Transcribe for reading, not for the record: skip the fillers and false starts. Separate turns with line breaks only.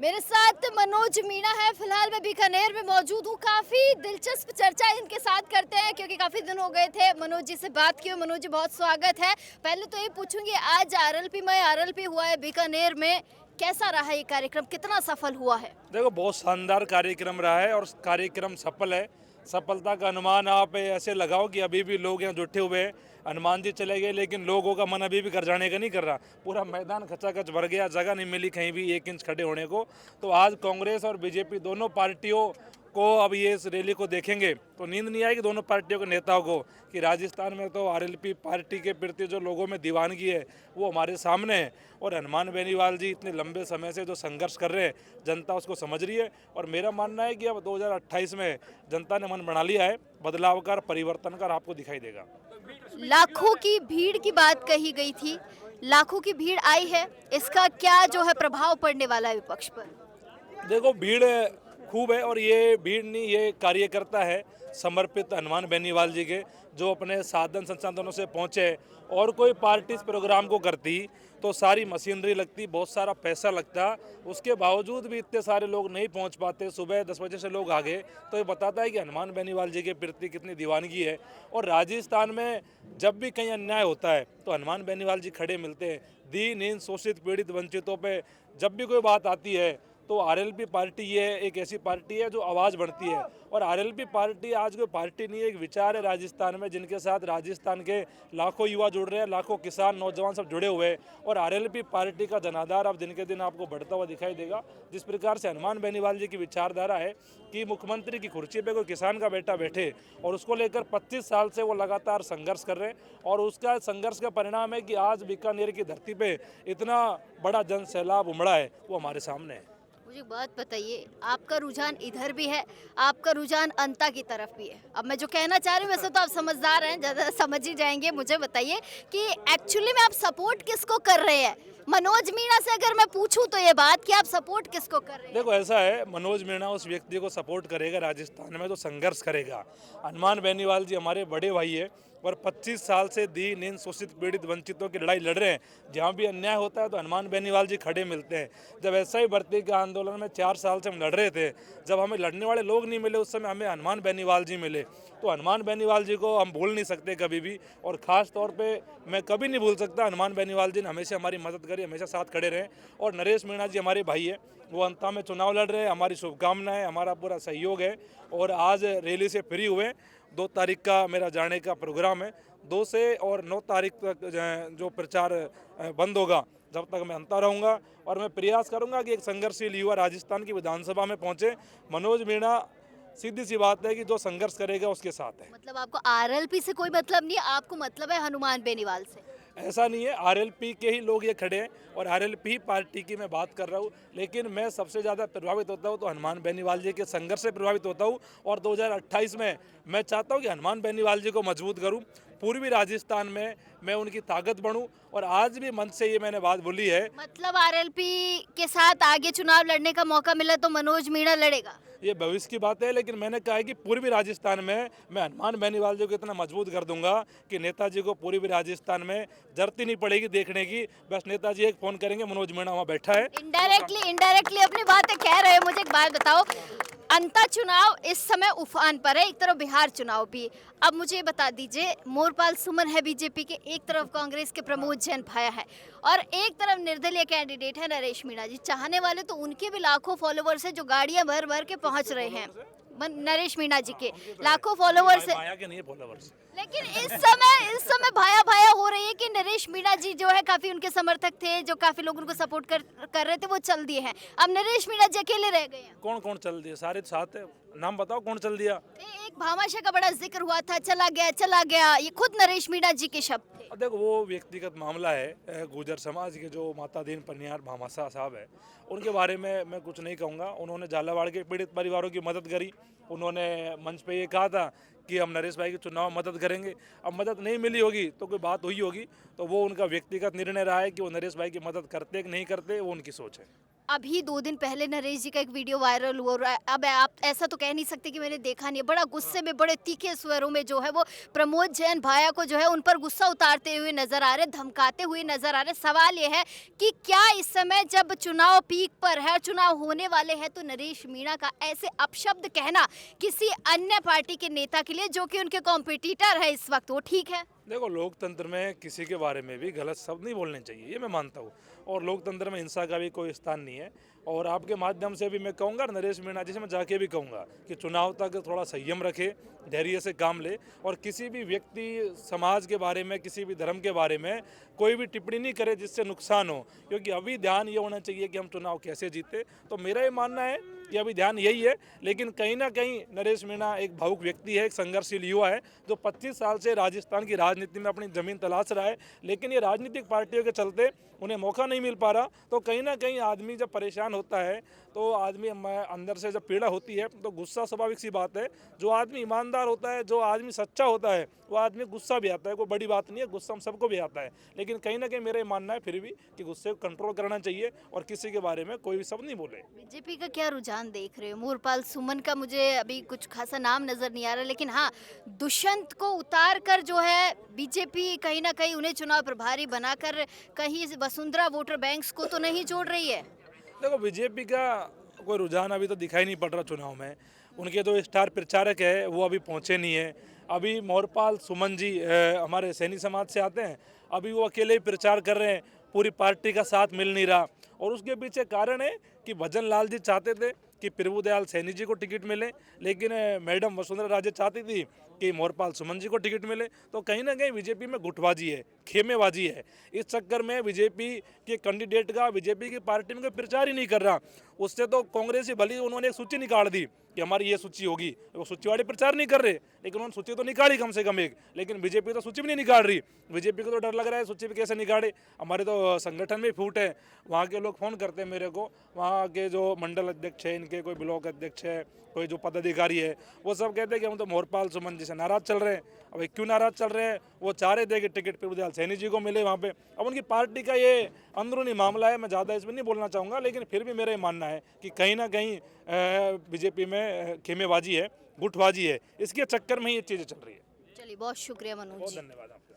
मेरे साथ मनोज मीणा है। फिलहाल मैं बीकानेर में मौजूद हूँ। काफ़ी दिलचस्प चर्चा इनके साथ करते हैं क्योंकि काफ़ी दिन हो गए थे मनोज जी से बात की। मनोज जी, बहुत स्वागत है। पहले तो ये पूछूंगी, आज आरएलपी हुआ है बीकानेर में, कैसा रहा ये कार्यक्रम, कितना सफल हुआ है?
देखो, बहुत शानदार कार्यक्रम रहा है और कार्यक्रम सफल है। सफलता का अनुमान आप ऐसे लगाओ कि अभी भी लोग यहाँ जुटे हुए हैं। हनुमान जी चले गए लेकिन लोगों का मन अभी भी घर जाने का नहीं कर रहा। पूरा मैदान खचाखच भर गया, जगह नहीं मिली कहीं भी 1 इंच खड़े होने को। तो आज कांग्रेस और बीजेपी दोनों पार्टियों को अब ये इस रैली को देखेंगे तो नींद नहीं आएगी दोनों पार्टियों के नेताओं को कि राजस्थान में तो आरएलपी पार्टी के प्रति जो लोगों में दीवानगी है वो हमारे सामने है। और हनुमान बेनीवाल जी इतने लंबे समय से जो संघर्ष कर रहे हैं, जनता उसको समझ रही है। और मेरा मानना है कि अब 2028 में जनता ने मन बना लिया है, बदलाव का, परिवर्तन का, आपको दिखाई देगा।
लाखों की भीड़ की बात कही गई थी, लाखों की भीड़ आई है, इसका क्या जो है प्रभाव पड़ने वाला है विपक्ष पर?
देखो, भीड़ खूब है और ये भीड़ नहीं, ये कार्यकर्ता है समर्पित हनुमान बेनीवाल जी के, जो अपने साधन संसाधनों से पहुँचे। और कोई पार्टी इस प्रोग्राम को करती तो सारी मशीनरी लगती, बहुत सारा पैसा लगता, उसके बावजूद भी इतने सारे लोग नहीं पहुंच पाते। सुबह 10 बजे से लोग आ गए, तो ये बताता है कि हनुमान बेनीवाल जी के प्रति कितनी दीवानगी है। और राजस्थान में जब भी कहीं अन्याय होता है तो हनुमान बेनीवाल जी खड़े मिलते हैं। दीनहीन, शोषित, पीड़ित, वंचितों पे जब भी कोई बात आती है तो आरएलपी पार्टी ये एक ऐसी पार्टी है जो आवाज़ बढ़ती है। और आरएलपी पार्टी आज कोई पार्टी नहीं है, एक विचार है राजस्थान में, जिनके साथ राजस्थान के लाखों युवा जुड़ रहे हैं, लाखों किसान, नौजवान सब जुड़े हुए हैं। और आरएलपी पार्टी का जनाधार अब दिन के दिन आपको बढ़ता हुआ दिखाई देगा। जिस प्रकार से हनुमान बेनीवाल जी की विचारधारा है कि मुख्यमंत्री की कुर्सी पे कोई किसान का बेटा बैठे, और उसको लेकर 25 साल से वो लगातार संघर्ष कर रहे हैं। और उसका संघर्ष का परिणाम है कि आज बीकानेर की धरती पे इतना बड़ा जन सैलाब उमड़ा है, वो हमारे सामने है।
मुझे एक बात बताइए, आपका रुझान इधर भी है, आपका रुझान अंता की तरफ भी है। अब मैं जो कहना चाह रही हूँ, वैसे तो आप समझदार हैं, ज़्यादा समझ ही जाएंगे। मुझे बताइए कि एक्चुअली में आप सपोर्ट किसको कर रहे हैं? मनोज मीणा से अगर मैं पूछूं तो ये बात कि आप सपोर्ट किसको कर रहे हैं?
देखो, ऐसा है, मनोज मीणा उस व्यक्ति को सपोर्ट करेगा राजस्थान में तो संघर्ष करेगा। हनुमान बेनीवाल जी हमारे बड़े भाई है और 25 साल से दीनहीन, शोषित, पीड़ित, वंचितों की लड़ाई लड़ रहे हैं। जहाँ भी अन्याय होता है तो हनुमान बेनीवाल जी खड़े मिलते हैं। जब ऐसा ही भर्ती के आंदोलन में 4 साल से हम लड़ रहे थे, जब हमें लड़ने वाले लोग नहीं मिले, उस समय हमें हनुमान बेनीवाल जी मिले। तो हनुमान बेनीवाल जी को हम भूल नहीं सकते कभी भी। और ख़ास तौर पे मैं कभी नहीं भूल सकता, हनुमान बेनीवाल जी ने हमेशा हमारी मदद करी, हमेशा साथ खड़े रहे। और नरेश मीणा जी हमारे भाई है, वो अंता में चुनाव लड़ रहे हैं, हमारी शुभकामनाएं, हमारा पूरा सहयोग है। और आज रैली से फ्री हुए, 2 तारीख का मेरा जाने का प्रोग्राम है। 2 से और 9 तारीख तक जो प्रचार बंद होगा, जब तक मैं अंता रहूँगा। और मैं प्रयास करूँगा कि एक संघर्षशील युवा राजस्थान की विधानसभा में पहुँचे। मनोज मीणा, सीधी सी बात है कि जो संघर्ष करेगा उसके साथ है।
मतलब आपको आरएलपी से कोई मतलब नहीं, आपको मतलब है हनुमान बेनीवाल से?
ऐसा नहीं है, आरएलपी के ही लोग ये खड़े हैं और आरएलपी पार्टी की मैं बात कर रहा हूँ। लेकिन मैं सबसे ज़्यादा प्रभावित होता हूँ तो हनुमान बेनीवाल जी के संघर्ष से प्रभावित होता हूँ। और 2028 में मैं चाहता हूँ कि हनुमान बेनीवाल जी को मजबूत करूँ, पूर्वी राजस्थान में मैं उनकी ताकत बनूँ। और आज भी मंच से ये मैंने बात बोली है।
मतलब आरएलपी के साथ आगे चुनाव लड़ने का मौका मिला तो मनोज मीणा लड़ेगा?
ये भविष्य की बात है, लेकिन मैंने कहा है कि पूर्वी राजस्थान में मैं हनुमान बेनीवाल जी को इतना मजबूत कर दूंगा कि नेताजी को पूर्वी राजस्थान में जरूरत ही नहीं पड़ेगी देखने की। बस नेताजी एक फोन करेंगे, मनोज मीणा वहाँ बैठा है।
इनडायरेक्टली अपनी बातें कह रहे हो। मुझे एक बात बताओ, अंता चुनाव इस समय उफान पर है, एक तरफ बिहार चुनाव भी। अब मुझे ये बता दीजिए, मोरपाल सुमन है बीजेपी के, एक तरफ कांग्रेस के प्रमोद जैन भाया है, और एक तरफ निर्दलीय कैंडिडेट है नरेश मीणा जी। चाहने वाले तो उनके भी लाखों फॉलोवर्स हैं जो गाड़ियां भर भर के पहुंच रहे हैं। नरेश मीणा जी के लाखों फॉलोवर्स हैं,
भाया के नहीं है फॉलोवर्स।
लेकिन इस समय भाया भाया हो रही है कि नरेश मीणा जी जो है, काफी उनके समर्थक थे, जो काफी लोग उनको सपोर्ट कर रहे थे, वो चल दिए हैं। अब नरेश मीणा जी अकेले रह गए हैं।
कौन कौन चल दिया? सारे साथ है, नाम बताओ कौन चल दिया।
एक भामाशाह का बड़ा जिक्र हुआ था, चला गया, ये खुद नरेश मीणा जी के शब्द थे।
देखो, वो व्यक्तिगत मामला है। गुर्जर समाज के जो माता दीन पनियार भामाशाह साहब है, उनके बारे में मैं कुछ नहीं कहूँगा। उन्होंने झालावाड़ के पीड़ित परिवारों की मदद करी। उन्होंने मंच पे ये कहा था कि हम नरेश भाई के चुनाव में मदद करेंगे। अब मदद नहीं मिली होगी तो कोई बात हुई होगी, तो वो उनका व्यक्तिगत निर्णय रहा है कि वो नरेश भाई की मदद करते कि नहीं करते, वो उनकी सोच है।
अभी 2 दिन पहले नरेश जी का एक वीडियो वायरल हो रहा है। अब आप ऐसा तो कह नहीं सकते कि मैंने देखा नहीं है। बड़ा गुस्से में, बड़े तीखे स्वरों में जो है वो प्रमोद जैन भाया को जो है उन पर गुस्सा उतारते हुए नज़र आ रहे हैं, धमकाते हुए नज़र आ रहे हैं। सवाल ये है कि क्या इस समय जब चुनाव पीक पर है, चुनाव होने वाले हैं, तो नरेश मीणा का ऐसे अपशब्द कहना किसी अन्य पार्टी के नेता के लिए जो कि उनके कॉम्पिटिटर है इस वक्त, वो ठीक है?
देखो, लोकतंत्र में किसी के बारे में भी गलत शब्द नहीं बोलने चाहिए, ये मैं मानता हूँ। और लोकतंत्र में हिंसा का भी कोई स्थान नहीं है। और आपके माध्यम से भी मैं कहूँगा, नरेश मीणा जी से मैं जाके भी कहूँगा कि चुनाव तक थोड़ा संयम रखे, धैर्य से काम ले, और किसी भी व्यक्ति, समाज के बारे में, किसी भी धर्म के बारे में कोई भी टिप्पणी नहीं करे जिससे नुकसान हो। क्योंकि अभी ध्यान ये होना चाहिए कि हम चुनाव कैसे जीते। तो मेरा ये मानना है कि अभी ध्यान यही है। लेकिन कहीं ना कहीं नरेश मीणा एक भावुक व्यक्ति है, एक संघर्षशील युवा है, जो 25 साल से राजस्थान की राजनीति में अपनी ज़मीन तलाश रहा है। लेकिन ये राजनीतिक पार्टियों के चलते उन्हें मौका नहीं मिल पा रहा। तो कहीं ना कहीं आदमी जब परेशान होता है, तो आदमी अंदर से जब पीड़ा होती है, तो गुस्सा स्वाभाविक सी बात है। जो आदमी ईमानदार होता है, जो आदमी सच्चा होता है, वो आदमी गुस्सा भी आता है। कोई बड़ी बात नहीं है, गुस्सा हम सबको भी आता है। लेकिन कहीं ना कहीं मेरा ये मानना है फिर भी कि गुस्से को कंट्रोल करना चाहिए और किसी के बारे में कोई भी शब्द नहीं बोले।
बीजेपी का क्या रुझान देख रहे हो? मोरपाल सुमन का मुझे अभी कुछ खासा नाम नजर नहीं आ रहा, लेकिन हाँ, दुष्यंत को उतार कर जो है बीजेपी कहीं ना कहीं उन्हें चुनाव प्रभारी बनाकर कहीं वसुंधरा वोटर बैंक्स को तो नहीं जोड़ रही है।
देखो, बीजेपी का कोई रुझान अभी तो दिखाई नहीं पड़ रहा चुनाव में। उनके जो स्टार प्रचारक है वो अभी पहुंचे नहीं है। अभी मोरपाल सुमन जी हमारे सैनी समाज से आते हैं, अभी वो अकेले ही प्रचार कर रहे हैं, पूरी पार्टी का साथ मिल नहीं रहा। और उसके पीछे कारण है कि भजन लाल जी चाहते थे कि प्रभुदयाल सैनी जी को टिकट मिले, लेकिन मैडम वसुंधरा राजे चाहती थी कि मोरपाल सुमन जी को टिकट मिले। तो कहीं ना कहीं बीजेपी में गुटबाजी है, खेमेबाजी है। इस चक्कर में बीजेपी के कैंडिडेट का बीजेपी की पार्टी में कोई प्रचार ही नहीं कर रहा। उससे तो कांग्रेस ही भली, उन्होंने एक सूची निकाल दी कि हमारी ये सूची होगी, वो सूची वाले प्रचार नहीं कर रहे, लेकिन उन्होंने सूची तो निकाली कम से कम एक। लेकिन बीजेपी तो सूची भी नहीं निकाल रही। बीजेपी को तो डर लग रहा है सूची भी कैसे निकाले। हमारे तो संगठन में फूट है। वहाँ के लोग फ़ोन करते हैं मेरे को, वहाँ के जो मंडल अध्यक्ष है, इनके कोई ब्लॉक अध्यक्ष है, कोई जो पदाधिकारी है, वो सब कहते हैं कि हम तो मोरपाल सुमन जी से नाराज़ चल रहे हैं। अब क्यों नाराज़ चल रहे हैं? वो चाह रहे थे कि टिकट प्रभुदयाल सैनी जी को मिले वहाँ पे। अब उनकी पार्टी का ये अंदरूनी मामला है, मैं ज़्यादा इसमें नहीं बोलना चाहूँगा। लेकिन फिर भी मेरा ये मानना है कि कहीं ना कहीं बीजेपी में खेमेबाजी है, गुटबाजी है, इसके चक्कर में ही ये चीज़ें चल रही है।
चलिए, बहुत शुक्रिया मनोज
बहुत
जी।
धन्यवाद आपका।